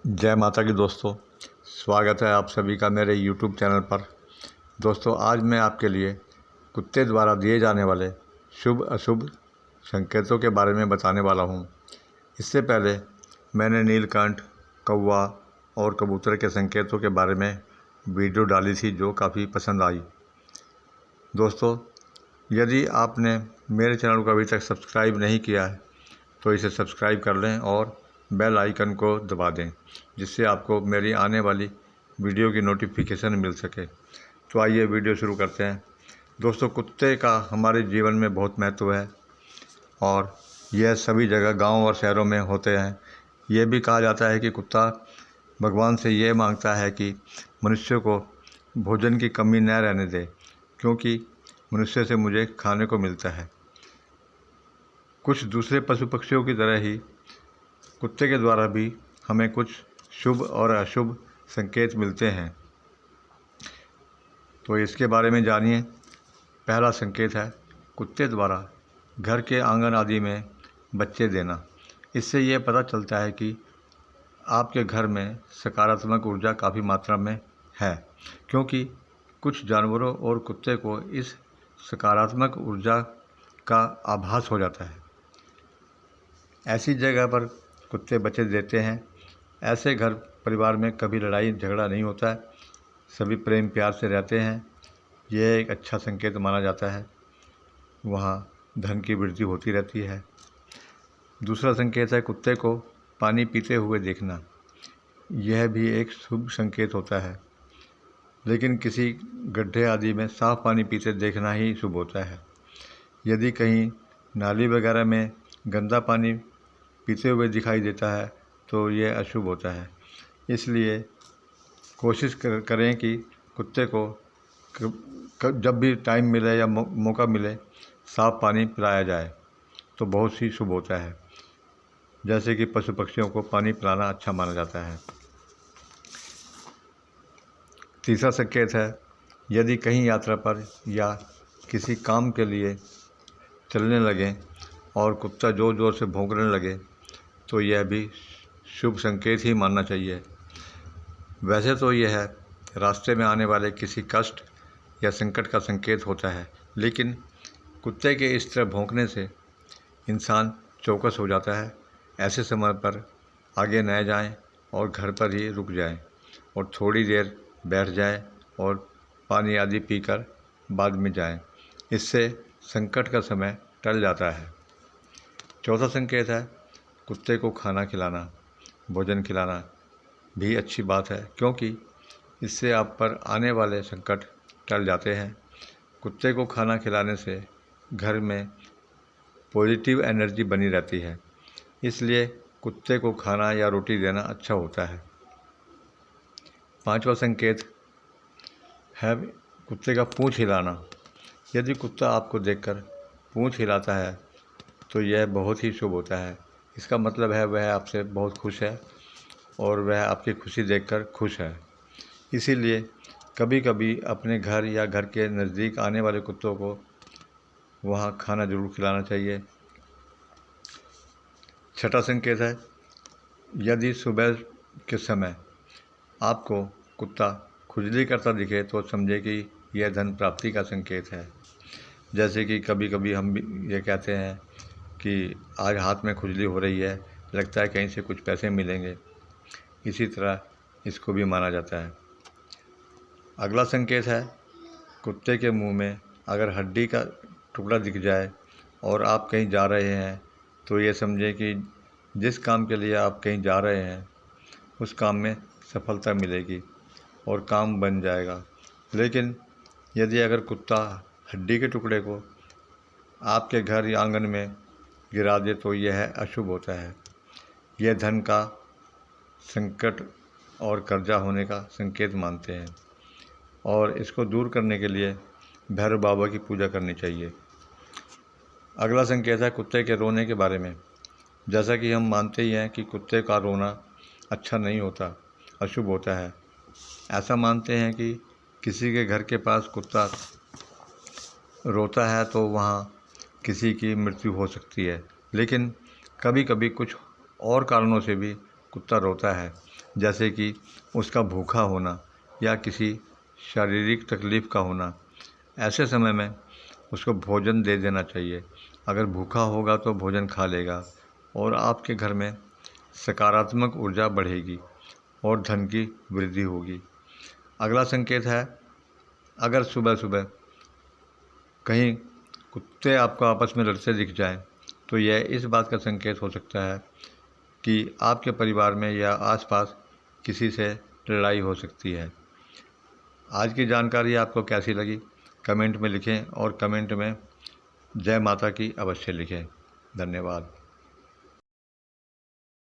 जय माता की दोस्तों, स्वागत है आप सभी का मेरे YouTube चैनल पर। दोस्तों, आज मैं आपके लिए कुत्ते द्वारा दिए जाने वाले शुभ अशुभ संकेतों के बारे में बताने वाला हूँ। इससे पहले मैंने नीलकंठ, कौवा और कबूतर के संकेतों के बारे में वीडियो डाली थी जो काफ़ी पसंद आई। दोस्तों, यदि आपने मेरे चैनल को अभी तक सब्सक्राइब नहीं किया है तो इसे सब्सक्राइब कर लें और बेल आइकन को दबा दें, जिससे आपको मेरी आने वाली वीडियो की नोटिफिकेशन मिल सके। तो आइए वीडियो शुरू करते हैं। दोस्तों, कुत्ते का हमारे जीवन में बहुत महत्व है और यह सभी जगह गांव और शहरों में होते हैं। यह भी कहा जाता है कि कुत्ता भगवान से ये मांगता है कि मनुष्य को भोजन की कमी न रहने दे, क्योंकि मनुष्य से मुझे खाने को मिलता है। कुछ दूसरे पशु पक्षियों की तरह ही कुत्ते के द्वारा भी हमें कुछ शुभ और अशुभ संकेत मिलते हैं, तो इसके बारे में जानिए। पहला संकेत है कुत्ते द्वारा घर के आंगन आदि में बच्चे देना। इससे यह पता चलता है कि आपके घर में सकारात्मक ऊर्जा काफ़ी मात्रा में है, क्योंकि कुछ जानवरों और कुत्ते को इस सकारात्मक ऊर्जा का आभास हो जाता है। ऐसी जगह पर कुत्ते बच्चे देते हैं, ऐसे घर परिवार में कभी लड़ाई झगड़ा नहीं होता है, सभी प्रेम प्यार से रहते हैं। यह एक अच्छा संकेत माना जाता है। वहाँ धन की वृद्धि होती रहती है। दूसरा संकेत है कुत्ते को पानी पीते हुए देखना। यह भी एक शुभ संकेत होता है, लेकिन किसी गड्ढे आदि में साफ पानी पीते देखना ही शुभ होता है। यदि कहीं नाली वगैरह में गंदा पानी पीते हुए दिखाई देता है तो यह अशुभ होता है। इसलिए कोशिश करें कि कुत्ते को जब भी टाइम मिले या मौका मिले साफ़ पानी पिलाया जाए तो बहुत ही शुभ होता है। जैसे कि पशु पक्षियों को पानी पिलाना अच्छा माना जाता है। तीसरा संकेत है यदि कहीं यात्रा पर या किसी काम के लिए चलने लगें और कुत्ता ज़ोर ज़ोर से भौंकने लगे तो यह भी शुभ संकेत ही मानना चाहिए। वैसे तो यह है रास्ते में आने वाले किसी कष्ट या संकट का संकेत होता है, लेकिन कुत्ते के इस तरह भौंकने से इंसान चौकस हो जाता है। ऐसे समय पर आगे न जाएं और घर पर ही रुक जाएं और थोड़ी देर बैठ जाएं और पानी आदि पीकर बाद में जाएं। इससे संकट का समय टल जाता है। चौथा संकेत है कुत्ते को खाना खिलाना, भोजन खिलाना भी अच्छी बात है, क्योंकि इससे आप पर आने वाले संकट टल जाते हैं। कुत्ते को खाना खिलाने से घर में पॉजिटिव एनर्जी बनी रहती है, इसलिए कुत्ते को खाना या रोटी देना अच्छा होता है। पांचवा संकेत है कुत्ते का पूँछ हिलाना। यदि कुत्ता आपको देखकर पूँछ हिलाता है तो यह बहुत ही शुभ होता है। इसका मतलब है वह आपसे बहुत खुश है और वह आपकी खुशी देखकर खुश है। इसीलिए कभी कभी अपने घर या घर के नज़दीक आने वाले कुत्तों को वहाँ खाना ज़रूर खिलाना चाहिए। छठा संकेत है यदि सुबह के समय आपको कुत्ता खुजली करता दिखे तो समझे कि यह धन प्राप्ति का संकेत है। जैसे कि कभी कभी हम भी ये कहते हैं कि आज हाथ में खुजली हो रही है, लगता है कहीं से कुछ पैसे मिलेंगे। इसी तरह इसको भी माना जाता है। अगला संकेत है कुत्ते के मुंह में अगर हड्डी का टुकड़ा दिख जाए और आप कहीं जा रहे हैं तो ये समझें कि जिस काम के लिए आप कहीं जा रहे हैं उस काम में सफलता मिलेगी और काम बन जाएगा। लेकिन यदि अगर कुत्ता हड्डी के टुकड़े को आपके घर या आंगन में गिरा दे तो यह अशुभ होता है। यह धन का संकट और कर्जा होने का संकेत मानते हैं और इसको दूर करने के लिए भैरव बाबा की पूजा करनी चाहिए। अगला संकेत है कुत्ते के रोने के बारे में। जैसा कि हम मानते ही हैं कि कुत्ते का रोना अच्छा नहीं होता, अशुभ होता है। ऐसा मानते हैं कि किसी के घर के पास कुत्ता रोता है तो वहाँ किसी की मृत्यु हो सकती है, लेकिन कभी कभी कुछ और कारणों से भी कुत्ता रोता है, जैसे कि उसका भूखा होना या किसी शारीरिक तकलीफ़ का होना, ऐसे समय में उसको भोजन दे देना चाहिए। अगर भूखा होगा तो भोजन खा लेगा और आपके घर में सकारात्मक ऊर्जा बढ़ेगी और धन की वृद्धि होगी। अगला संकेत है, अगर सुबह सुबह कहीं कुत्ते आपको आपस में लड़ते दिख जाएं, तो यह इस बात का संकेत हो सकता है कि आपके परिवार में या आसपास किसी से लड़ाई हो सकती है। आज की जानकारी आपको कैसी लगी, कमेंट में लिखें और कमेंट में जय माता की अवश्य लिखें। धन्यवाद।